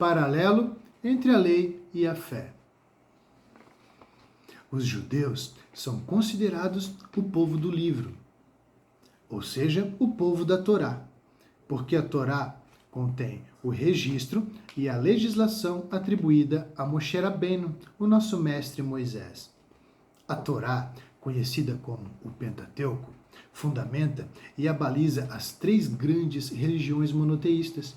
paralelo entre a lei e a fé. Os judeus são considerados o povo do livro, ou seja, o povo da Torá, porque a Torá contém o registro e a legislação atribuída a Moshe Rabbeinu, o nosso mestre Moisés. A Torá, conhecida como o Pentateuco, fundamenta e abaliza as três grandes religiões monoteístas: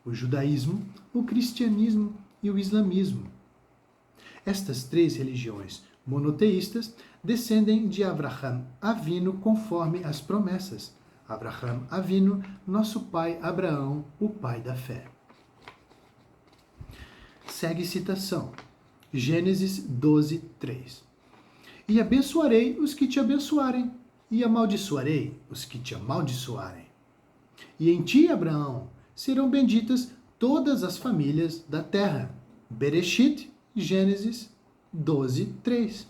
o judaísmo, o cristianismo e o islamismo. Estas três religiões monoteístas descendem de Avraham Avinu conforme as promessas. Avraham Avinu, nosso pai Abraão, o pai da fé. Segue citação. Gênesis 12, 3. E abençoarei os que te abençoarem, e amaldiçoarei os que te amaldiçoarem. E em ti, Abraão, serão benditas todas as famílias da terra. Bereshit, Gênesis 12, 3.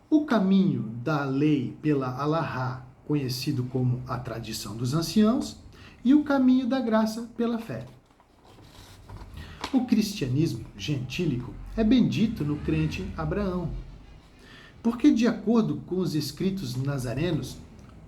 O caminho da lei pela Alahá, conhecido como a tradição dos anciãos, e o caminho da graça pela fé. O cristianismo gentílico é bendito no crente Abraão, porque, de acordo com os escritos nazarenos,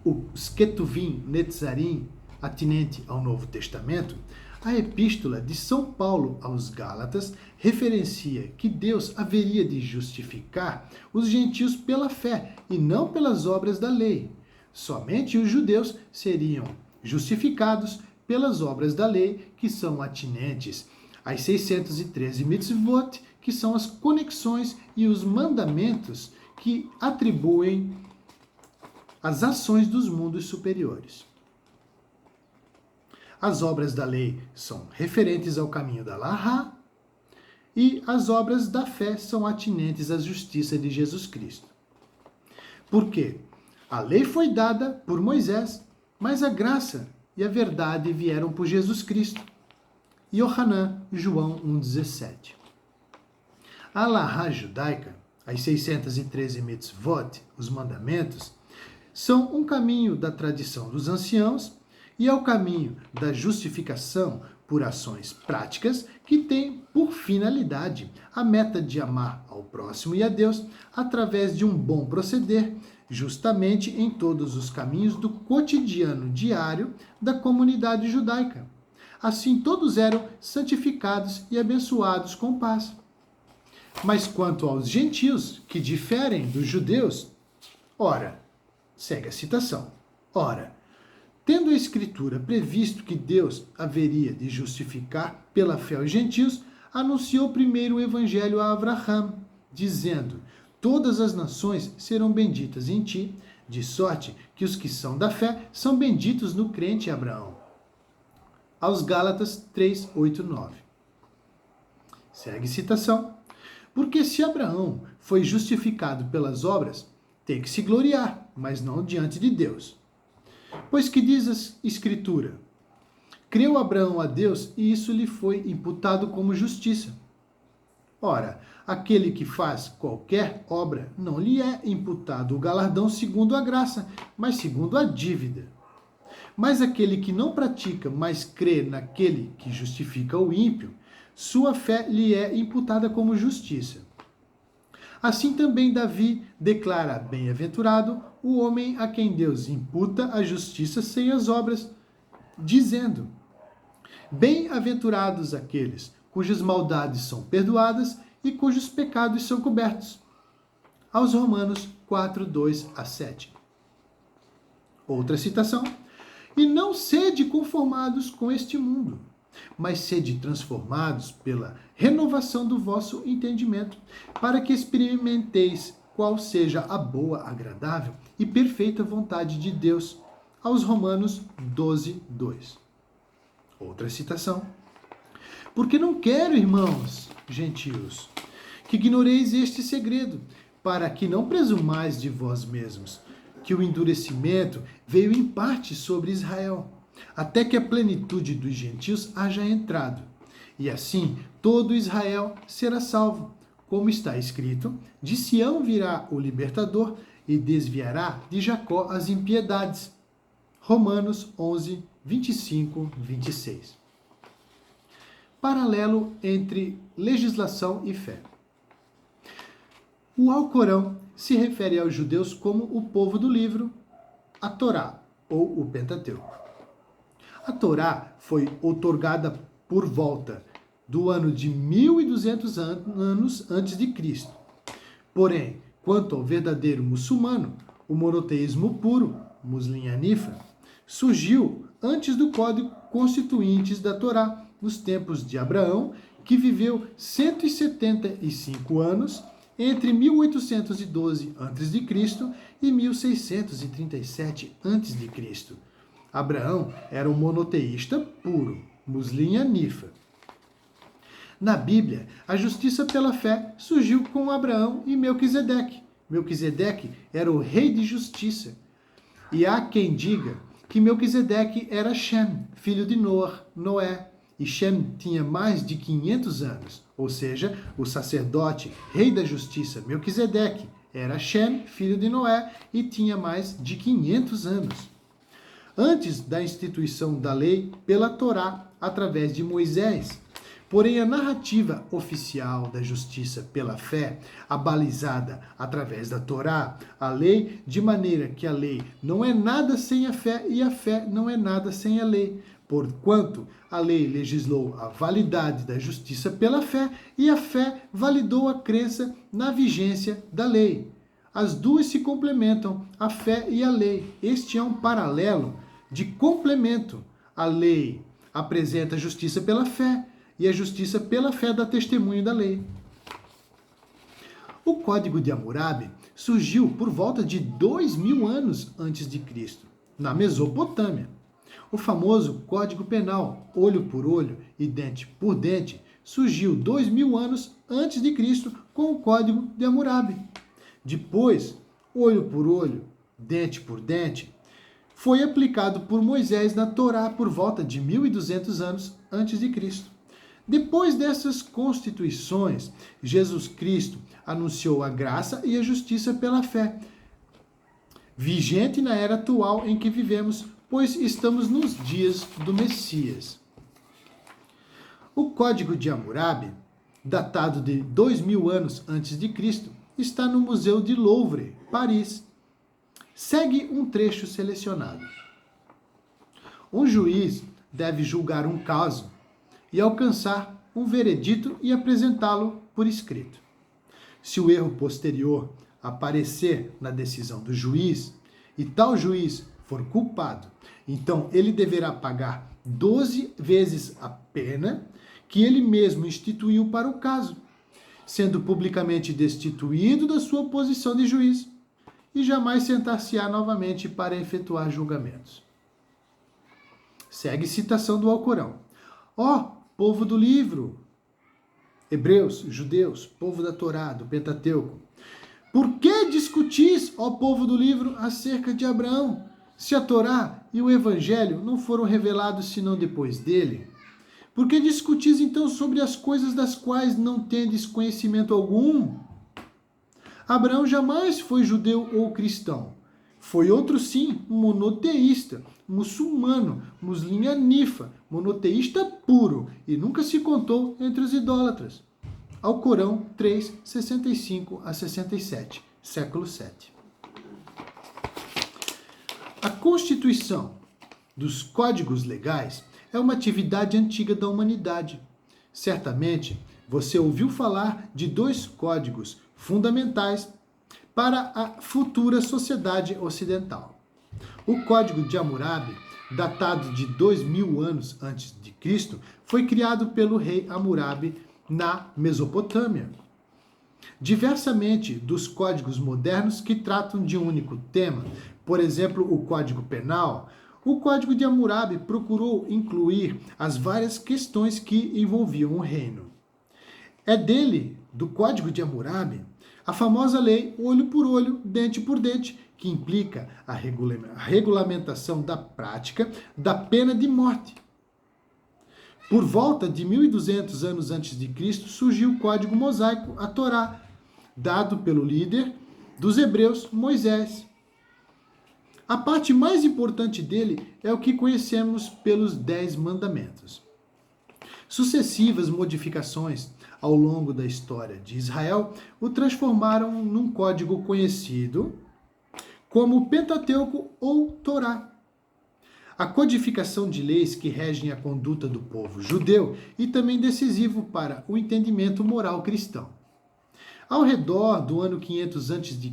os Ketuvim Netzarim, atinente ao Novo Testamento, a epístola de São Paulo aos Gálatas referencia que Deus haveria de justificar os gentios pela fé e não pelas obras da lei. Somente os judeus seriam justificados pelas obras da lei, que são atinentes às 613 mitzvot, que são as conexões e os mandamentos que atribuem as ações dos mundos superiores. As obras da lei são referentes ao caminho da Alahá e as obras da fé são atinentes à justiça de Jesus Cristo. Por quê? A lei foi dada por Moisés, mas a graça e a verdade vieram por Jesus Cristo. Yohanan, João 1,17. A Alahá judaica, as 613 mitzvot, os mandamentos, são um caminho da tradição dos anciãos e é o caminho da justificação por ações práticas que tem por finalidade a meta de amar ao próximo e a Deus através de um bom proceder, justamente em todos os caminhos do cotidiano diário da comunidade judaica. Assim todos eram santificados e abençoados com paz. Mas quanto aos gentios, que diferem dos judeus, ora, segue a citação, ora, tendo a Escritura previsto que Deus haveria de justificar pela fé os gentios, anunciou primeiro o Evangelho a Avraham, dizendo: todas as nações serão benditas em ti, de sorte que os que são da fé são benditos no crente Abraão. Aos Gálatas 3, 8, 9. Segue citação. Porque se Abraão foi justificado pelas obras, tem que se gloriar, mas não diante de Deus. Pois que diz a Escritura: creu Abraão a Deus e isso lhe foi imputado como justiça. Ora, aquele que faz qualquer obra, não lhe é imputado o galardão segundo a graça, mas segundo a dívida. Mas aquele que não pratica, mas crê naquele que justifica o ímpio, sua fé lhe é imputada como justiça. Assim também Davi declara bem-aventurado o homem a quem Deus imputa a justiça sem as obras, dizendo: bem-aventurados aqueles cujas maldades são perdoadas e cujos pecados são cobertos. Aos Romanos 4, 2 a 7. Outra citação. E não sede conformados com este mundo, mas sede transformados pela renovação do vosso entendimento, para que experimenteis qual seja a boa, agradável e perfeita vontade de Deus. Aos Romanos 12, 2. Outra citação. Porque não quero, irmãos gentios, que ignoreis este segredo, para que não presumais de vós mesmos, que o endurecimento veio em parte sobre Israel, até que a plenitude dos gentios haja entrado. E assim todo Israel será salvo, como está escrito: de Sião virá o libertador e desviará de Jacó as impiedades. Romanos 11, 25, 26. paralelo entre legislação e fé. O Alcorão se refere aos judeus como o povo do livro, a Torá, ou o Pentateuco. A Torá foi outorgada por volta do ano de 1200 anos antes de Cristo. Porém, quanto ao verdadeiro muçulmano, o monoteísmo puro, Muslim Hanifa, surgiu antes do Código Constituintes da Torá, nos tempos de Abraão, que viveu 175 anos entre 1812 a.C. e 1637 a.C. Abraão era um monoteísta puro, Muslim Hanifa. Na Bíblia, a justiça pela fé surgiu com Abraão e Melquisedeque. Melquisedeque era o rei de justiça. E há quem diga que Melquisedeque era Shem, filho de Noé. E Shem tinha mais de 500 anos. Ou seja, o sacerdote, rei da justiça, Melquisedeque, era Shem, filho de Noé, e tinha mais de 500 anos. Antes da instituição da lei pela Torá, através de Moisés. Porém, a narrativa oficial da justiça pela fé, abalizada através da Torá, a lei, de maneira que a lei não é nada sem a fé e a fé não é nada sem a lei. Porquanto a lei legislou a validade da justiça pela fé e a fé validou a crença na vigência da lei. As duas se complementam, a fé e a lei. Este é um paralelo de complemento. A lei apresenta a justiça pela fé e a justiça pela fé dá testemunho da lei. O Código de Hammurabi surgiu por volta de 2000 anos antes de Cristo, na Mesopotâmia. O famoso Código Penal, olho por olho e dente por dente, surgiu 2000 anos antes de Cristo com o Código de Hammurabi. Depois, olho por olho, dente por dente, foi aplicado por Moisés na Torá por volta de 1200 anos antes de Cristo. Depois dessas constituições, Jesus Cristo anunciou a graça e a justiça pela fé, vigente na era atual em que vivemos, pois estamos nos dias do Messias. O Código de Hammurabi, datado de 2000 anos antes de Cristo, está no Museu de Louvre, Paris. Segue um trecho selecionado. Um juiz deve julgar um caso e alcançar um veredito e apresentá-lo por escrito. Se o erro posterior aparecer na decisão do juiz e tal juiz for culpado, então ele deverá pagar 12 vezes a pena que ele mesmo instituiu para o caso, sendo publicamente destituído da sua posição de juiz e jamais sentar-se-á novamente para efetuar julgamentos. Segue citação do Alcorão. Ó, povo do livro, hebreus, judeus, povo da Torá, do Pentateuco, por que discutis, ó povo do livro, acerca de Abraão, se a Torá e o Evangelho não foram revelados senão depois dele? Por que discutis então sobre as coisas das quais não tendes conhecimento algum? Abraão jamais foi judeu ou cristão. Foi outro sim, um monoteísta, muçulmano, Muslim Hanifa, monoteísta puro, e nunca se contou entre os idólatras. Alcorão 3, 65 a 67, século VII. A constituição dos códigos legais é uma atividade antiga da humanidade. Certamente, você ouviu falar de dois códigos fundamentais para a futura sociedade ocidental. O Código de Hammurabi, datado de 2000 anos antes de Cristo, foi criado pelo rei Hammurabi na Mesopotâmia. Diversamente dos códigos modernos que tratam de um único tema, por exemplo, o Código Penal, o Código de Hammurabi procurou incluir as várias questões que envolviam o reino. É dele, do Código de Hammurabi, a famosa lei olho por olho, dente por dente, que implica a regulamentação da prática da pena de morte. Por volta de 1200 anos antes de Cristo, surgiu o Código Mosaico, a Torá, dado pelo líder dos hebreus, Moisés. A parte mais importante dele é o que conhecemos pelos 10 mandamentos. Sucessivas modificações ao longo da história de Israel o transformaram num código conhecido como o Pentateuco ou Torá. A codificação de leis que regem a conduta do povo judeu e também decisivo para o entendimento moral cristão. Ao redor do ano 500 a.C.,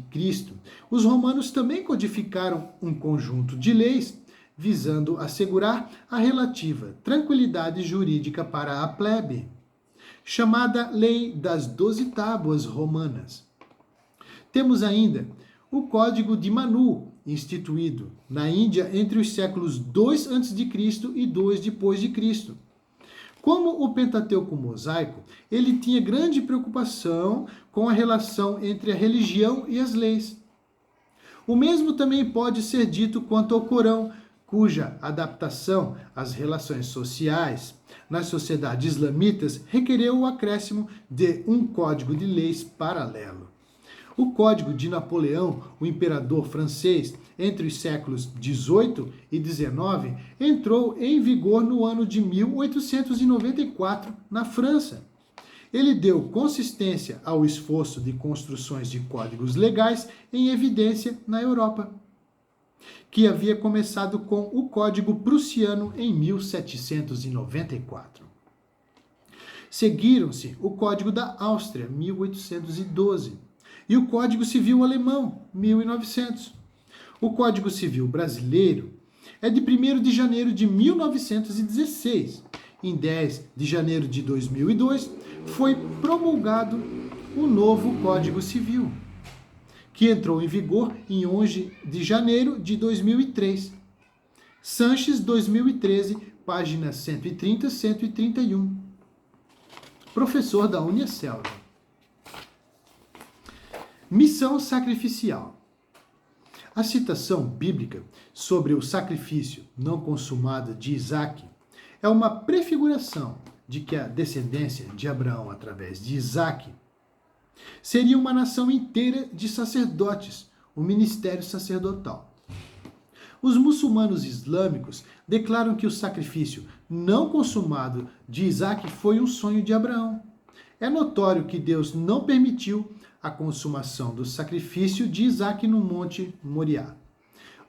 os romanos também codificaram um conjunto de leis visando assegurar a relativa tranquilidade jurídica para a plebe, chamada Lei das 12 Tábuas Romanas. Temos ainda o Código de Manu, instituído na Índia entre os séculos 2 a.C. e 2 depois de Cristo. Como o Pentateuco mosaico, ele tinha grande preocupação com a relação entre a religião e as leis. O mesmo também pode ser dito quanto ao Corão, cuja adaptação às relações sociais nas sociedades islamitas requereu o acréscimo de um código de leis paralelo. O Código de Napoleão, o imperador francês, entre os séculos XVIII e XIX, entrou em vigor no ano de 1894, na França. Ele deu consistência ao esforço de construções de códigos legais em evidência na Europa, que havia começado com o Código Prussiano em 1794. Seguiram-se o Código da Áustria, 1812, e o Código Civil Alemão, 1900. O Código Civil Brasileiro é de 1º de janeiro de 1916. Em 10 de janeiro de 2002, foi promulgado o novo Código Civil, que entrou em vigor em 11 de janeiro de 2003. Sanches, 2013, páginas 130 e 131. Professor da Unicelv. Missão sacrificial. A citação bíblica sobre o sacrifício não consumado de Isaque é uma prefiguração de que a descendência de Abraão através de Isaque seria uma nação inteira de sacerdotes, o ministério sacerdotal. Os muçulmanos islâmicos declaram que o sacrifício não consumado de Isaque foi um sonho de Abraão. É notório que Deus não permitiu a consumação do sacrifício de Isaque no Monte Moriá.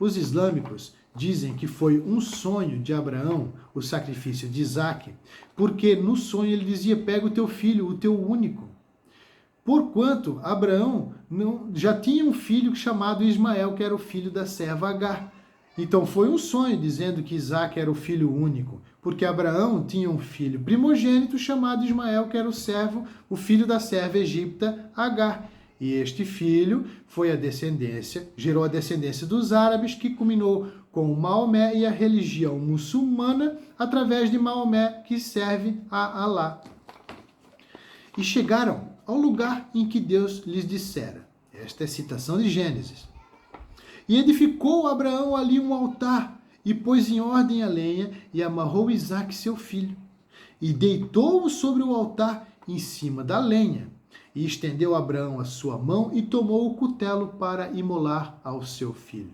Os islâmicos dizem que foi um sonho de Abraão, o sacrifício de Isaque, porque no sonho ele dizia: pega o teu filho, o teu único. Porquanto Abraão já tinha um filho chamado Ismael, que era o filho da serva Agar. Então foi um sonho dizendo que Isaque era o filho único, porque Abraão tinha um filho primogênito chamado Ismael, que era o filho da serva egípcia Agar. E este filho foi a descendência, gerou a descendência dos árabes, que culminou com Maomé e a religião muçulmana através de Maomé, que serve a Alá. E chegaram ao lugar em que Deus lhes dissera. Esta é a citação de Gênesis. E edificou Abraão ali um altar, e pôs em ordem a lenha, e amarrou Isaque seu filho, e deitou-o sobre o altar em cima da lenha. E estendeu Abraão a sua mão, e tomou o cutelo para imolar ao seu filho.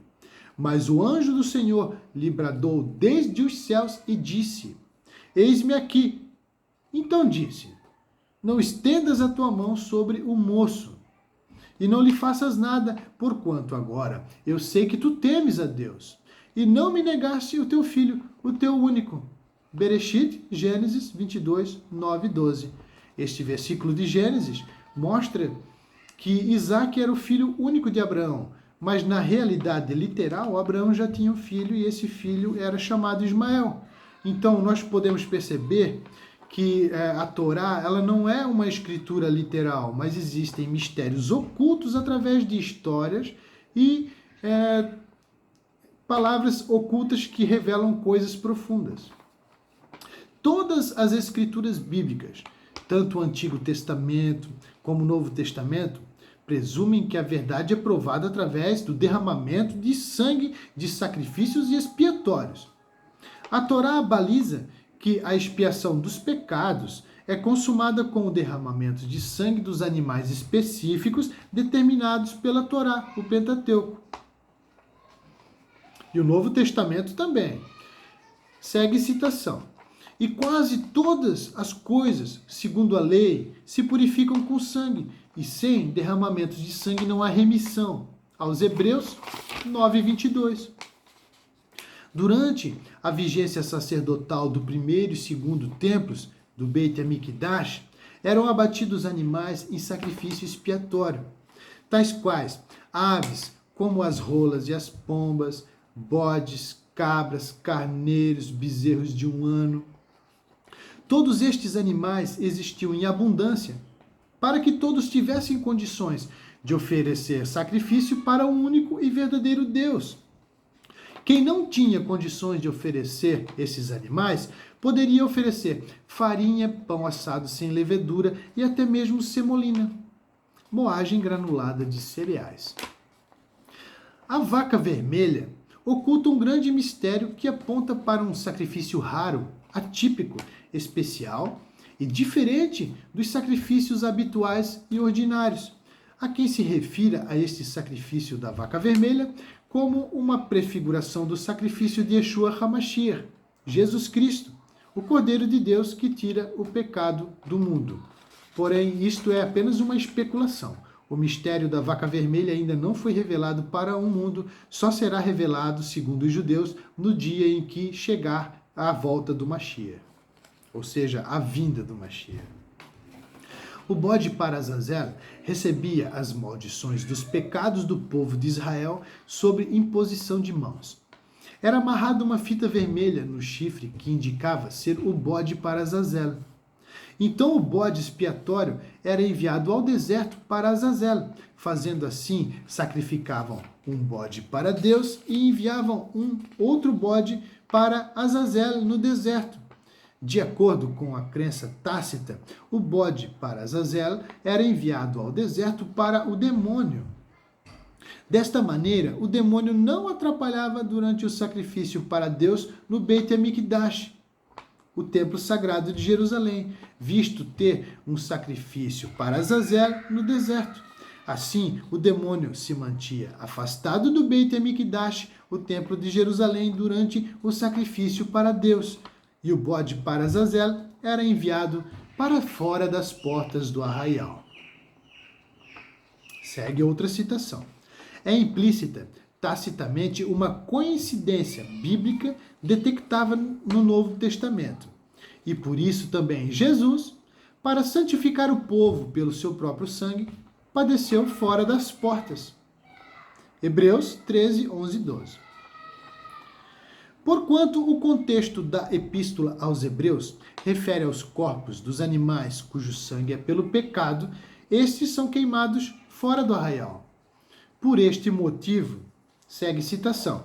Mas o anjo do Senhor lhe bradou desde os céus, e disse: eis-me aqui. Então disse: não estendas a tua mão sobre o moço, e não lhe faças nada, porquanto agora eu sei que tu temes a Deus, e não me negaste o teu filho, o teu único. Bereshit, Gênesis 22, 9 e 12. Este versículo de Gênesis mostra que Isaque era o filho único de Abraão, mas na realidade literal, Abraão já tinha um filho, e esse filho era chamado Ismael. Então nós podemos perceber que a Torá, ela não é uma escritura literal, mas existem mistérios ocultos através de histórias e palavras ocultas que revelam coisas profundas. Todas as escrituras bíblicas, tanto o Antigo Testamento como o Novo Testamento, presumem que a verdade é provada através do derramamento de sangue de sacrifícios expiatórios. A Torá baliza que a expiação dos pecados é consumada com o derramamento de sangue dos animais específicos determinados pela Torá, o Pentateuco. E o Novo Testamento também. Segue citação. E quase todas as coisas, segundo a lei, se purificam com sangue, e sem derramamento de sangue não há remissão. Aos Hebreus 9:22. Durante a vigência sacerdotal do primeiro e segundo templos do Beit HaMikdash, eram abatidos animais em sacrifício expiatório, tais quais aves, como as rolas e as pombas, bodes, cabras, carneiros, bezerros de 1 ano. Todos estes animais existiam em abundância, para que todos tivessem condições de oferecer sacrifício para o único e verdadeiro Deus. Quem não tinha condições de oferecer esses animais, poderia oferecer farinha, pão assado sem levedura e até mesmo semolina, moagem granulada de cereais. A vaca vermelha oculta um grande mistério que aponta para um sacrifício raro, atípico, especial e diferente dos sacrifícios habituais e ordinários, a quem se refira a este sacrifício da vaca vermelha como uma prefiguração do sacrifício de Yeshua HaMashiach, Jesus Cristo, o Cordeiro de Deus que tira o pecado do mundo. Porém, isto é apenas uma especulação. O mistério da vaca vermelha ainda não foi revelado para o mundo, só será revelado, segundo os judeus, no dia em que chegar a volta do Mashiach, ou seja, a vinda do Mashiach. O bode para Azazel recebia as maldições dos pecados do povo de Israel sob imposição de mãos. Era amarrada uma fita vermelha no chifre que indicava ser o bode para Azazel. Então o bode expiatório era enviado ao deserto para Azazel. Fazendo assim, sacrificavam um bode para Deus e enviavam um outro bode para Azazel no deserto. De acordo com a crença tácita, o bode para Azazel era enviado ao deserto para o demônio. Desta maneira, o demônio não atrapalhava durante o sacrifício para Deus no Beit HaMikdash, o templo sagrado de Jerusalém, visto ter um sacrifício para Azazel no deserto. Assim, o demônio se mantinha afastado do Beit HaMikdash, o templo de Jerusalém, durante o sacrifício para Deus. E o bode para Azazel era enviado para fora das portas do arraial. Segue outra citação. É implícita, tacitamente, uma coincidência bíblica detectável no Novo Testamento. E por isso também Jesus, para santificar o povo pelo seu próprio sangue, padeceu fora das portas. Hebreus 13, 11 e 12. Porquanto o contexto da epístola aos Hebreus refere aos corpos dos animais cujo sangue é pelo pecado, estes são queimados fora do arraial. Por este motivo, segue citação,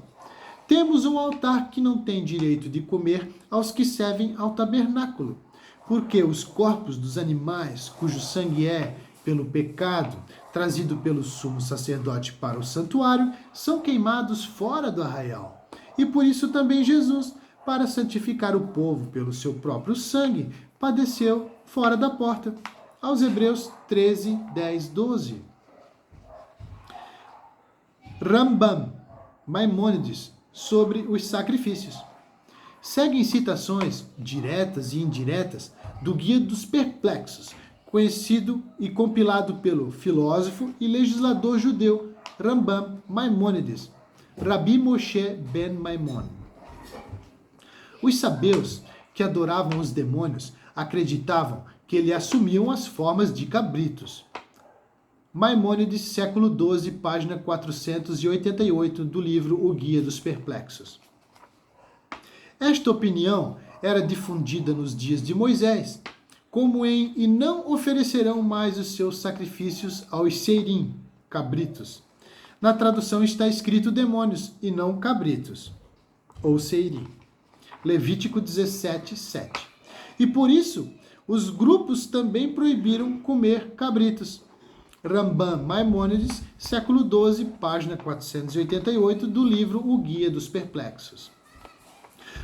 temos um altar que não tem direito de comer aos que servem ao tabernáculo, porque os corpos dos animais cujo sangue é, pelo pecado, trazido pelo sumo sacerdote para o santuário, são queimados fora do arraial. E por isso também Jesus, para santificar o povo pelo seu próprio sangue, padeceu fora da porta. Aos Hebreus 13, 10, 12. Rambam, Maimônides, sobre os sacrifícios. Seguem citações diretas e indiretas do Guia dos Perplexos, conhecido e compilado pelo filósofo e legislador judeu Rambam Maimônides, Rabi Moshe ben Maimon. Os sabeus que adoravam os demônios acreditavam que eles assumiam as formas de cabritos. Maimônides, século XII, página 488 do livro O Guia dos Perplexos. Esta opinião era difundida nos dias de Moisés, como em "E não oferecerão mais os seus sacrifícios aos seirim", cabritos. Na tradução está escrito demônios e não cabritos, ou seirim. Levítico 17, 7. E por isso, os grupos também proibiram comer cabritos. Rambam Maimônides, século XII, página 488 do livro O Guia dos Perplexos.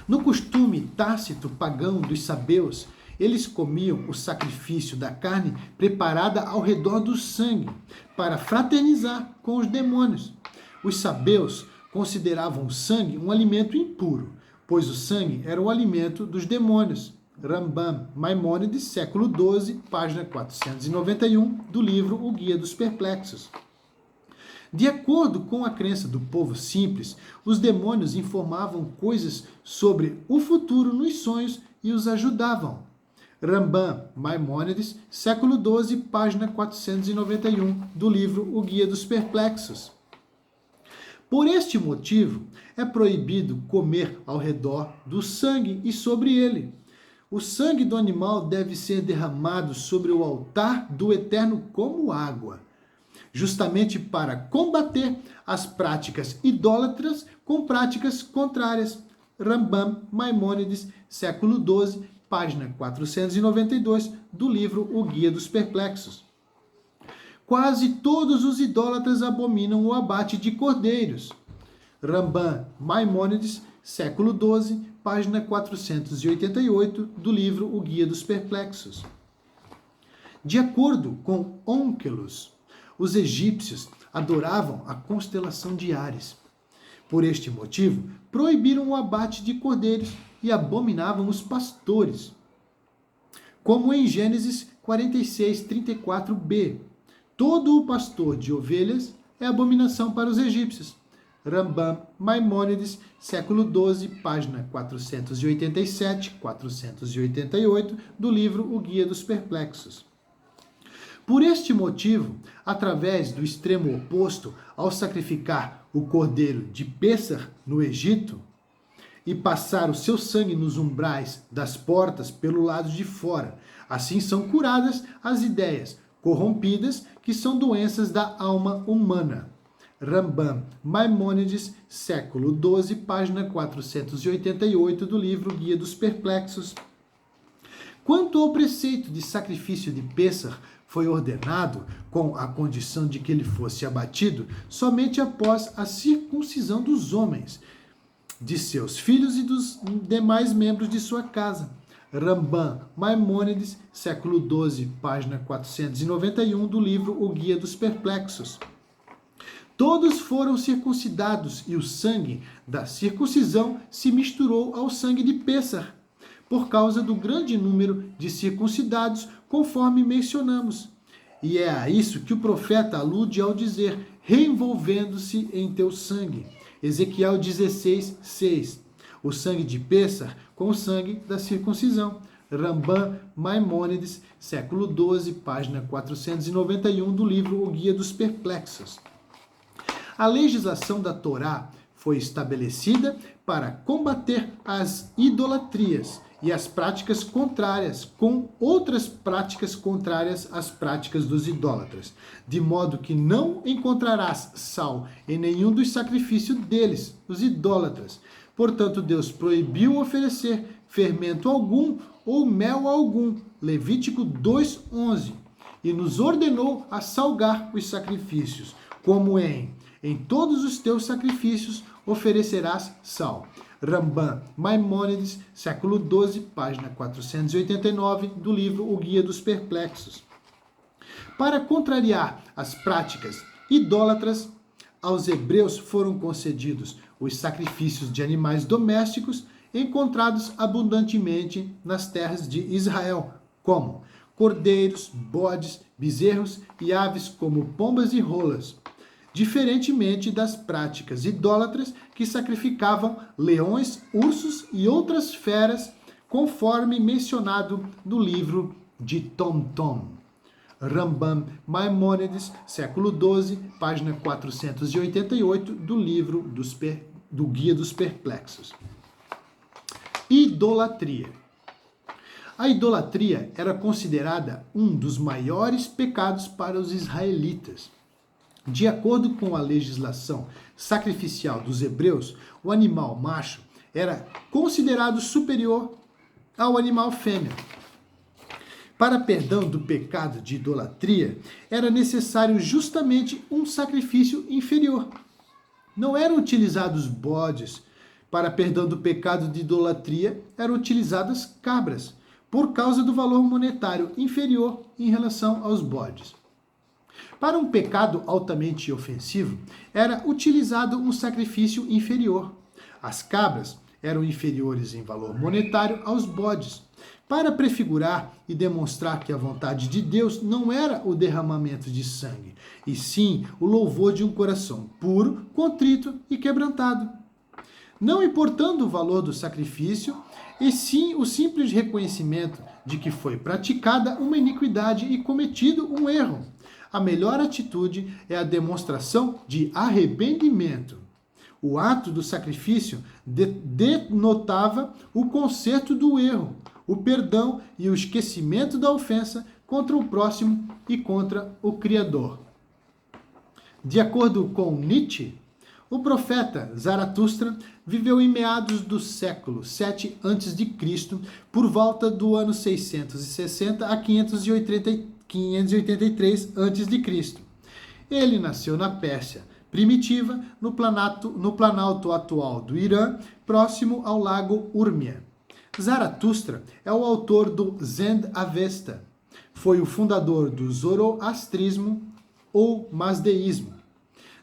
No costume tácito pagão dos sabeus, eles comiam o sacrifício da carne preparada ao redor do sangue, para fraternizar com os demônios. Os sabeus consideravam o sangue um alimento impuro, pois o sangue era o alimento dos demônios. Rambam Maimônides, século XII, página 491, do livro O Guia dos Perplexos. De acordo com a crença do povo simples, os demônios informavam coisas sobre o futuro nos sonhos e os ajudavam. Rambam Maimônides, século XII, página 491, do livro O Guia dos Perplexos. Por este motivo, é proibido comer ao redor do sangue e sobre ele. O sangue do animal deve ser derramado sobre o altar do Eterno como água, justamente para combater as práticas idólatras com práticas contrárias. Rambam Maimônides, século XII, página 492, do livro O Guia dos Perplexos. Quase todos os idólatras abominam o abate de cordeiros. Rambam Maimônides, século XII, página 488, do livro O Guia dos Perplexos. De acordo com Onkelos, os egípcios adoravam a constelação de Áries. Por este motivo, proibiram o abate de cordeiros e abominavam os pastores. Como em Gênesis 46, 34b, todo o pastor de ovelhas é abominação para os egípcios. Rambam Maimônides, século XII, página 487, 488, do livro O Guia dos Perplexos. Por este motivo, através do extremo oposto ao sacrificar o cordeiro de Pêssar no Egito e passar o seu sangue nos umbrais das portas pelo lado de fora, assim são curadas as ideias corrompidas que são doenças da alma humana. Rambam Maimônides, século XII, página 488, do livro Guia dos Perplexos. Quanto ao preceito de sacrifício de Pêssar, foi ordenado, com a condição de que ele fosse abatido, somente após a circuncisão dos homens, de seus filhos e dos demais membros de sua casa. Rambam Maimônides, século XII, página 491, do livro O Guia dos Perplexos. Todos foram circuncidados e o sangue da circuncisão se misturou ao sangue de Pêssar, por causa do grande número de circuncidados, conforme mencionamos. E é a isso que o profeta alude ao dizer, reenvolvendo-se em teu sangue. Ezequiel 16, 6. O sangue de Pêssar com o sangue da circuncisão. Rambam Maimônides, século XII, página 491, do livro O Guia dos Perplexos. A legislação da Torá foi estabelecida para combater as idolatrias e as práticas contrárias com outras práticas contrárias às práticas dos idólatras, de modo que não encontrarás sal em nenhum dos sacrifícios deles, os idólatras. Portanto, Deus proibiu oferecer fermento algum ou mel algum, Levítico 2:11, e nos ordenou a salgar os sacrifícios, como em todos os teus sacrifícios oferecerás sal. Rambam Maimônides, século XII, página 489, do livro O Guia dos Perplexos. Para contrariar as práticas idólatras, aos hebreus foram concedidos os sacrifícios de animais domésticos encontrados abundantemente nas terras de Israel, como cordeiros, bodes, bezerros e aves como pombas e rolas, diferentemente das práticas idólatras que sacrificavam leões, ursos e outras feras, conforme mencionado no livro de Tom. Rambam Maimônides, século XII, página 488, do livro do Guia dos Perplexos. Idolatria. A idolatria era considerada um dos maiores pecados para os israelitas. De acordo com a legislação sacrificial dos hebreus, o animal macho era considerado superior ao animal fêmea. Para perdão do pecado de idolatria, era necessário justamente um sacrifício inferior. Não eram utilizados bodes. Para perdão do pecado de idolatria, eram utilizadas cabras, por causa do valor monetário inferior em relação aos bodes. Para um pecado altamente ofensivo, era utilizado um sacrifício inferior. As cabras eram inferiores em valor monetário aos bodes. para prefigurar e demonstrar que a vontade de Deus não era o derramamento de sangue, e sim o louvor de um coração puro, contrito e quebrantado. Não importando o valor do sacrifício, e sim o simples reconhecimento de que foi praticada uma iniquidade e cometido um erro. A melhor atitude é a demonstração de arrependimento. O ato do sacrifício denotava o conserto do erro, o perdão e o esquecimento da ofensa contra o próximo e contra o Criador. De acordo com Nietzsche, o profeta Zaratustra viveu em meados do século 7 a.C., por volta do ano 660 a 583 a.C. Ele nasceu na Pérsia primitiva, no planalto atual do Irã, próximo ao lago Urmia. Zaratustra é o autor do Zend-Avesta. Foi o fundador do zoroastrismo ou mazdeísmo.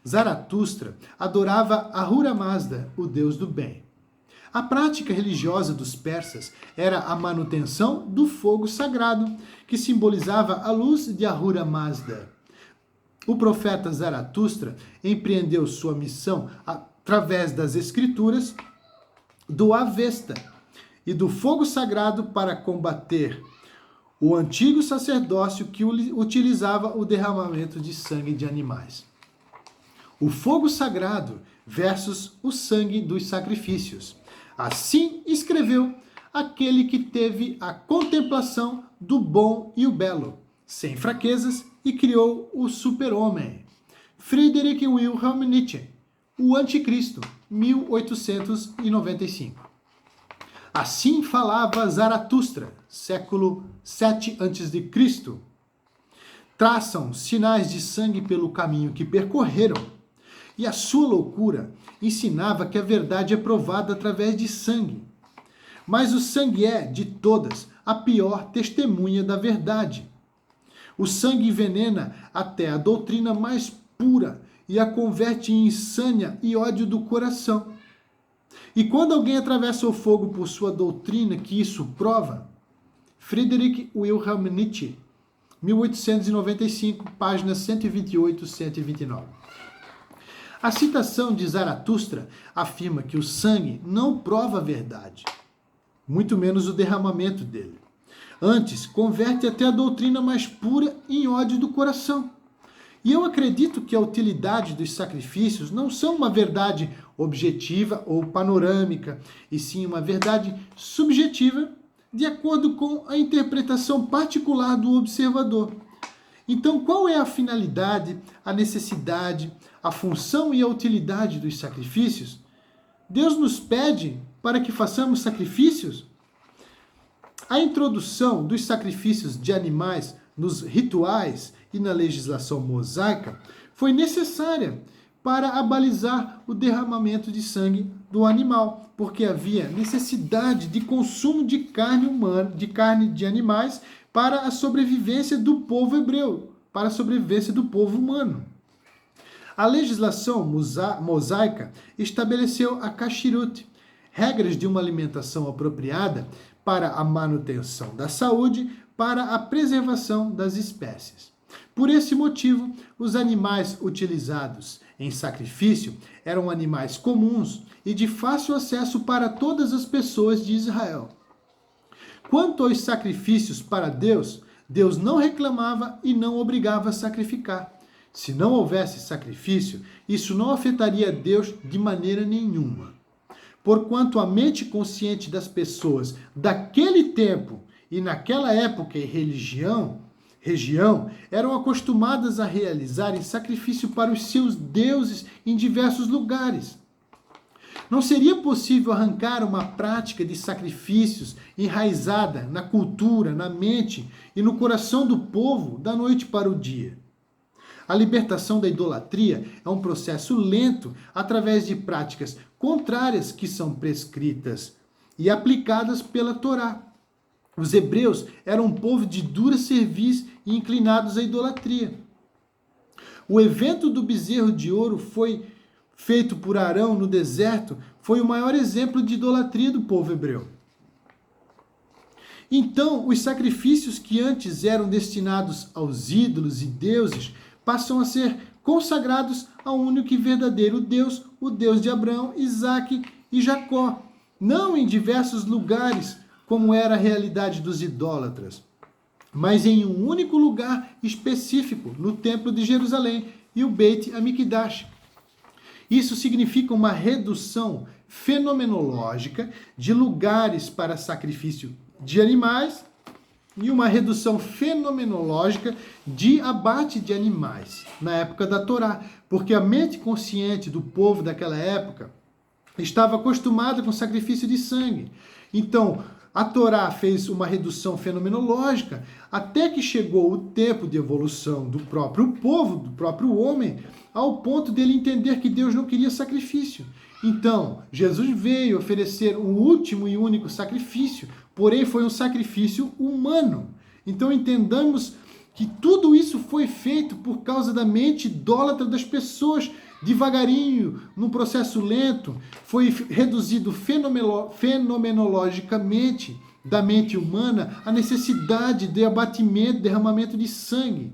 Zaratustra adorava Ahura Mazda, o deus do bem. A prática religiosa dos persas era a manutenção do fogo sagrado, que simbolizava a luz de Ahura Mazda. O profeta Zaratustra empreendeu sua missão através das escrituras do Avesta e do fogo sagrado para combater o antigo sacerdócio que utilizava o derramamento de sangue de animais. O fogo sagrado versus o sangue dos sacrifícios. Assim escreveu aquele que teve a contemplação do bom e o belo, sem fraquezas, e criou o super-homem. Friedrich Wilhelm Nietzsche, o Anticristo, 1895. Assim falava Zaratustra, século 7 a.C. Traçam sinais de sangue pelo caminho que percorreram, e a sua loucura ensinava que a verdade é provada através de sangue. Mas o sangue é, de todas, a pior testemunha da verdade. O sangue envenena até a doutrina mais pura e a converte em insânia e ódio do coração. E quando alguém atravessa o fogo por sua doutrina, que isso prova? Friedrich Wilhelm Nietzsche, 1895, páginas 128 e 129. A citação de Zaratustra afirma que o sangue não prova a verdade, muito menos o derramamento dele. Antes, converte até a doutrina mais pura em ódio do coração. E eu acredito que a utilidade dos sacrifícios não são uma verdade objetiva ou panorâmica, e sim uma verdade subjetiva, de acordo com a interpretação particular do observador. Então, qual é a finalidade, a necessidade, a função e a utilidade dos sacrifícios? Deus nos pede para que façamos sacrifícios? A introdução dos sacrifícios de animais nos rituais e na legislação mosaica foi necessária para abalizar o derramamento de sangue do animal, porque havia necessidade de consumo de carne humana, de carne de animais, para a sobrevivência do povo hebreu, para a sobrevivência do povo humano. A legislação mosaica estabeleceu a kashrut, regras de uma alimentação apropriada para a manutenção da saúde, para a preservação das espécies. Por esse motivo, os animais utilizados em sacrifício eram animais comuns e de fácil acesso para todas as pessoas de Israel. Quanto aos sacrifícios para Deus, Deus não reclamava e não obrigava a sacrificar. Se não houvesse sacrifício, isso não afetaria Deus de maneira nenhuma. Porquanto a mente consciente das pessoas daquele tempo e naquela época e região eram acostumadas a realizarem sacrifício para os seus deuses em diversos lugares. Não seria possível arrancar uma prática de sacrifícios enraizada na cultura, na mente e no coração do povo da noite para o dia. A libertação da idolatria é um processo lento através de práticas contrárias que são prescritas e aplicadas pela Torá. Os hebreus eram um povo de dura cerviz e inclinados à idolatria. O evento do bezerro de ouro feito por Arão no deserto foi o maior exemplo de idolatria do povo hebreu. Então, os sacrifícios que antes eram destinados aos ídolos e deuses passam a ser consagrados ao único e verdadeiro Deus, o Deus de Abraão, Isaque e Jacó, não em diversos lugares, como era a realidade dos idólatras, mas em um único lugar específico, no Templo de Jerusalém e o Beit Amikdash. Isso significa uma redução fenomenológica de lugares para sacrifício de animais e uma redução fenomenológica de abate de animais na época da Torá, porque a mente consciente do povo daquela época estava acostumada com sacrifício de sangue. Então, a Torá fez uma redução fenomenológica até que chegou o tempo de evolução do próprio povo, do próprio homem, ao ponto dele entender que Deus não queria sacrifício. Então, Jesus veio oferecer um último e único sacrifício, porém foi um sacrifício humano. Então entendamos que tudo isso foi feito por causa da mente idólatra das pessoas, devagarinho, num processo lento, foi reduzido fenomenologicamente da mente humana a necessidade de abatimento, derramamento de sangue.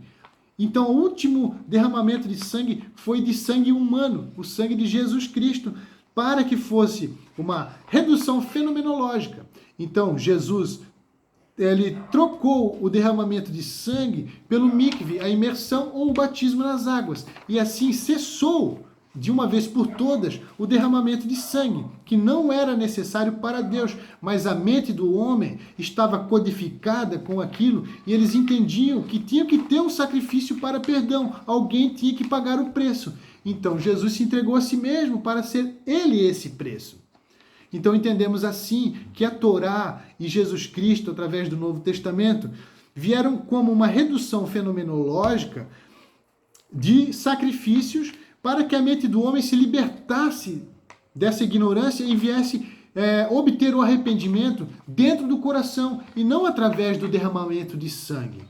Então, o último derramamento de sangue foi de sangue humano, o sangue de Jesus Cristo, para que fosse uma redução fenomenológica. Então, Jesus, ele trocou o derramamento de sangue pelo mikve, a imersão ou o batismo nas águas. E assim cessou, de uma vez por todas, o derramamento de sangue, que não era necessário para Deus, mas a mente do homem estava codificada com aquilo e eles entendiam que tinha que ter um sacrifício para perdão, alguém tinha que pagar o preço. Então Jesus se entregou a si mesmo para ser ele esse preço. Então entendemos assim que a Torá e Jesus Cristo, através do Novo Testamento, vieram como uma redução fenomenológica de sacrifícios para que a mente do homem se libertasse dessa ignorância e viesse obter o arrependimento dentro do coração e não através do derramamento de sangue.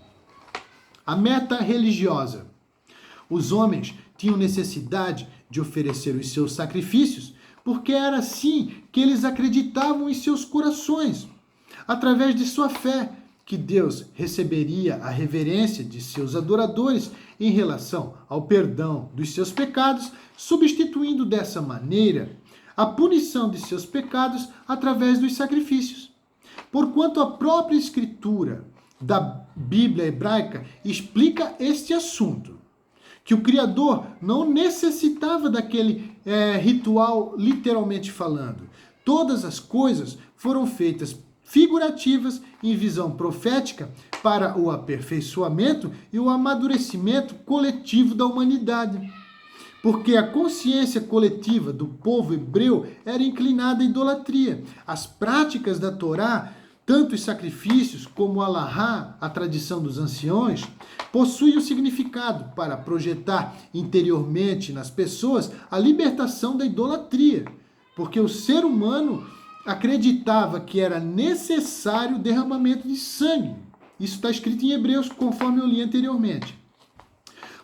A meta religiosa. Os homens tinham necessidade de oferecer os seus sacrifícios porque era assim que eles acreditavam em seus corações, através de sua fé, que Deus receberia a reverência de seus adoradores em relação ao perdão dos seus pecados, substituindo dessa maneira a punição de seus pecados através dos sacrifícios. Porquanto a própria escritura da Bíblia hebraica explica este assunto, que o Criador não necessitava daquele ritual literalmente falando. Todas as coisas foram feitas figurativas em visão profética para o aperfeiçoamento e o amadurecimento coletivo da humanidade. Porque a consciência coletiva do povo hebreu era inclinada à idolatria. As práticas da Torá, tanto os sacrifícios como a Alahá, a tradição dos anciões, possuem o significado para projetar interiormente nas pessoas a libertação da idolatria. Porque o ser humano acreditava que era necessário o derramamento de sangue. Isso está escrito em Hebreus, conforme eu li anteriormente.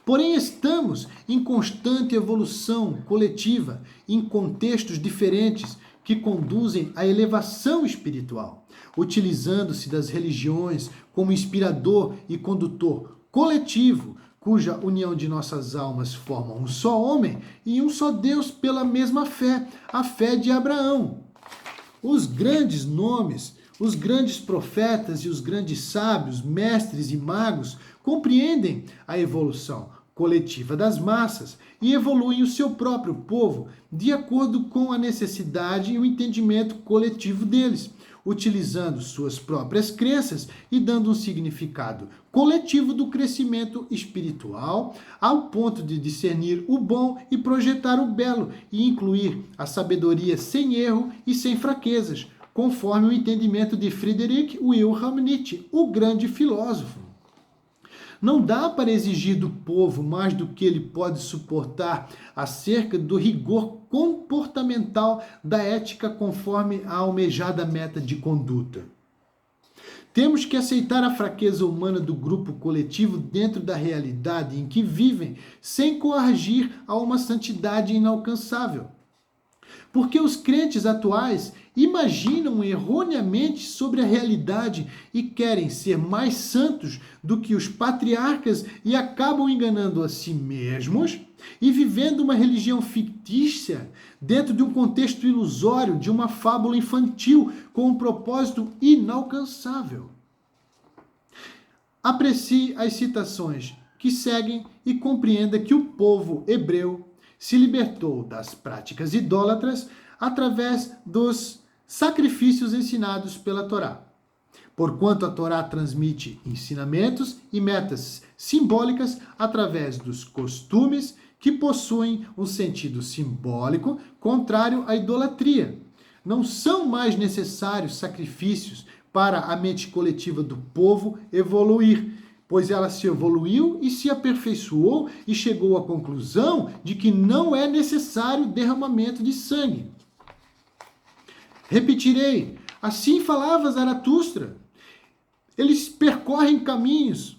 Porém, estamos em constante evolução coletiva, em contextos diferentes que conduzem à elevação espiritual, utilizando-se das religiões como inspirador e condutor coletivo, cuja união de nossas almas forma um só homem e um só Deus pela mesma fé, a fé de Abraão. Os grandes nomes, os grandes profetas e os grandes sábios, mestres e magos compreendem a evolução coletiva das massas e evoluem o seu próprio povo de acordo com a necessidade e o entendimento coletivo deles, utilizando suas próprias crenças e dando um significado coletivo do crescimento espiritual, ao ponto de discernir o bom e projetar o belo, e incluir a sabedoria sem erro e sem fraquezas, conforme o entendimento de Friedrich Wilhelm Nietzsche, o grande filósofo. Não dá para exigir do povo mais do que ele pode suportar acerca do rigor comportamental da ética conforme a almejada meta de conduta. Temos que aceitar a fraqueza humana do grupo coletivo dentro da realidade em que vivem, sem coagir a uma santidade inalcançável. Porque os crentes atuais imaginam erroneamente sobre a realidade e querem ser mais santos do que os patriarcas e acabam enganando a si mesmos e vivendo uma religião fictícia dentro de um contexto ilusório, de uma fábula infantil com um propósito inalcançável. Aprecie as citações que seguem e compreenda que o povo hebreu se libertou das práticas idólatras através dos sacrifícios ensinados pela Torá. Porquanto a Torá transmite ensinamentos e metas simbólicas através dos costumes que possuem um sentido simbólico contrário à idolatria. Não são mais necessários sacrifícios para a mente coletiva do povo evoluir, pois ela se evoluiu e se aperfeiçoou e chegou à conclusão de que não é necessário derramamento de sangue. Repetirei, assim falava Zaratustra. Eles percorrem caminhos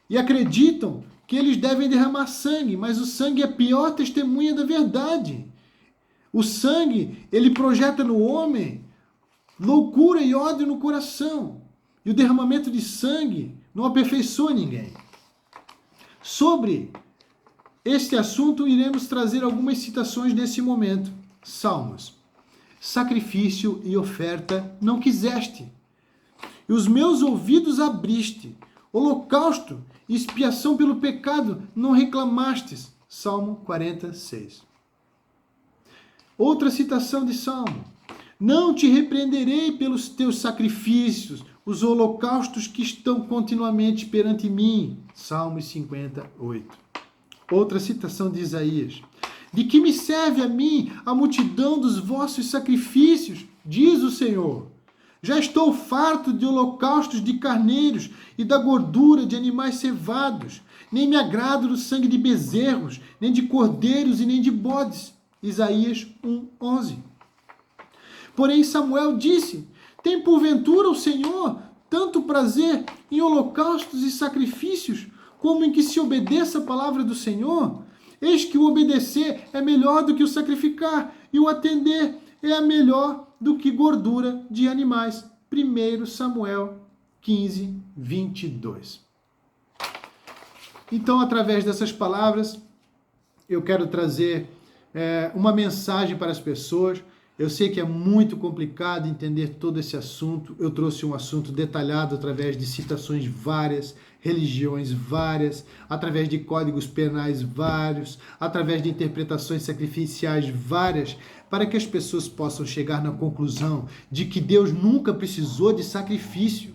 e acreditam que eles devem derramar sangue, mas o sangue é a pior testemunha da verdade. O sangue, ele projeta no homem loucura e ódio no coração. E o derramamento de sangue não aperfeiçoa ninguém. Sobre este assunto, iremos trazer algumas citações nesse momento. Salmos. Sacrifício e oferta não quiseste, e os meus ouvidos abriste. Holocausto e expiação pelo pecado não reclamastes. Salmo 46. Outra citação de Salmo. Não te repreenderei pelos teus sacrifícios, os holocaustos que estão continuamente perante mim. Salmo 58. Outra citação de Isaías. De que me serve a mim a multidão dos vossos sacrifícios, diz o Senhor. Já estou farto de holocaustos de carneiros e da gordura de animais cevados. Nem me agrado do sangue de bezerros, nem de cordeiros e nem de bodes. Isaías 1:11. Porém Samuel disse, tem porventura o Senhor tanto prazer em holocaustos e sacrifícios, como em que se obedeça a palavra do Senhor? Eis que o obedecer é melhor do que o sacrificar, e o atender é melhor do que gordura de animais. 1 Samuel 15:22. Então, através dessas palavras, eu quero trazer uma mensagem para as pessoas. Eu sei que é muito complicado entender todo esse assunto. Eu trouxe um assunto detalhado através de citações várias, religiões várias, através de códigos penais vários, através de interpretações sacrificiais várias, para que as pessoas possam chegar na conclusão de que Deus nunca precisou de sacrifício.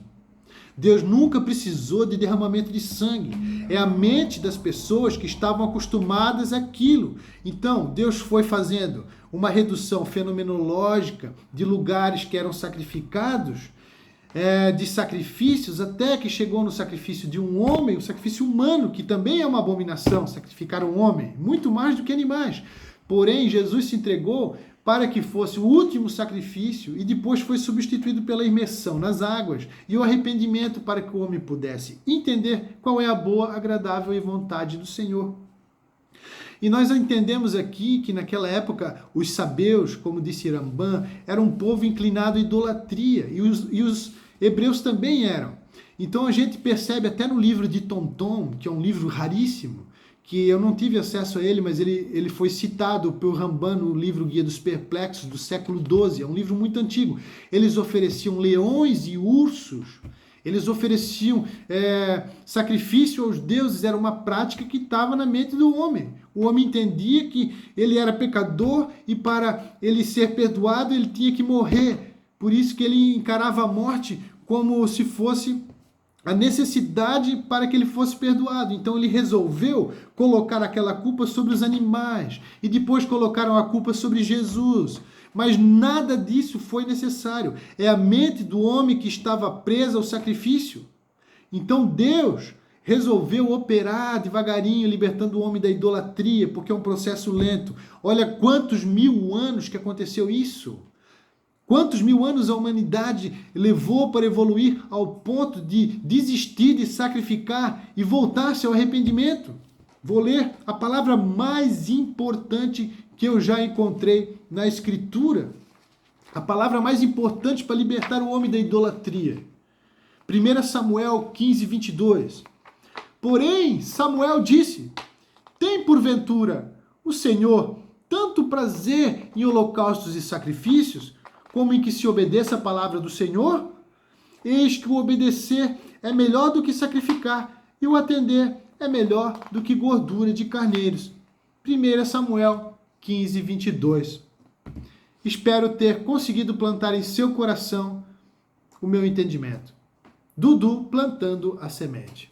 Deus nunca precisou de derramamento de sangue. É a mente das pessoas que estavam acostumadas àquilo. Então, Deus foi fazendo uma redução fenomenológica de lugares que eram sacrificados, de sacrifícios, até que chegou no sacrifício de um homem, o sacrifício humano, que também é uma abominação, sacrificar um homem, muito mais do que animais. Porém, Jesus se entregou para que fosse o último sacrifício e depois foi substituído pela imersão nas águas e o arrependimento para que o homem pudesse entender qual é a boa, agradável e vontade do Senhor. E nós entendemos aqui que naquela época os sabeus, como disse Rambam, eram um povo inclinado à idolatria e os hebreus também eram. Então a gente percebe até no livro de Tonton, que é um livro raríssimo, que eu não tive acesso a ele, mas ele foi citado pelo Rambam no livro Guia dos Perplexos, do século XII, é um livro muito antigo. Eles ofereciam leões e ursos, eles ofereciam sacrifício aos deuses, era uma prática que estava na mente do homem. O homem entendia que ele era pecador e para ele ser perdoado ele tinha que morrer. Por isso que ele encarava a morte como se fosse a necessidade para que ele fosse perdoado. Então ele resolveu colocar aquela culpa sobre os animais e depois colocaram a culpa sobre Jesus. Mas nada disso foi necessário. É a mente do homem que estava presa ao sacrifício. Então Deus resolveu operar devagarinho, libertando o homem da idolatria, porque é um processo lento. Olha quantos 1000 anos que aconteceu isso. Quantos 1000 anos a humanidade levou para evoluir ao ponto de desistir de sacrificar e voltar-se ao arrependimento? Vou ler a palavra mais importante que eu já encontrei na Escritura. A palavra mais importante para libertar o homem da idolatria. 1 Samuel 15, 22. Porém, Samuel disse: tem porventura o Senhor tanto prazer em holocaustos e sacrifícios, como em que se obedeça a palavra do Senhor? Eis que o obedecer é melhor do que sacrificar, e o atender é melhor do que gordura de carneiros. 1 Samuel 15, 22. Espero ter conseguido plantar em seu coração o meu entendimento. Dudu plantando a semente.